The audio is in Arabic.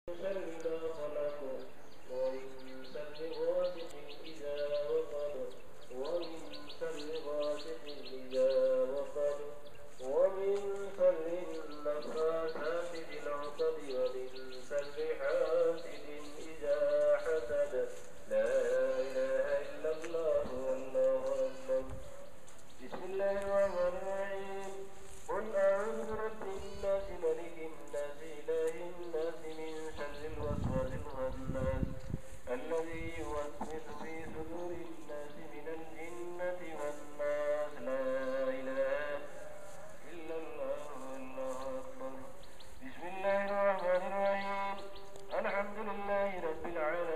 شر ما خلق ومن شر غاسق إذا وقب ومن شر غاسق إذا وقب ومن شر النفاثات في العقد ومن شر حاسد إذا حسد. لا إله إلا الله والله أكبر. بسم الله الرحمن الرحيم. قل أعوذ برب الناس ملك الناس إله الناس من شر الوسواس الخناس الذي يوسوس في صدور الناس من الجنة والناس. لا إله إلا الله والله أكبر. بسم الله الرحمن الرحيم. الحمد لله رب العالمين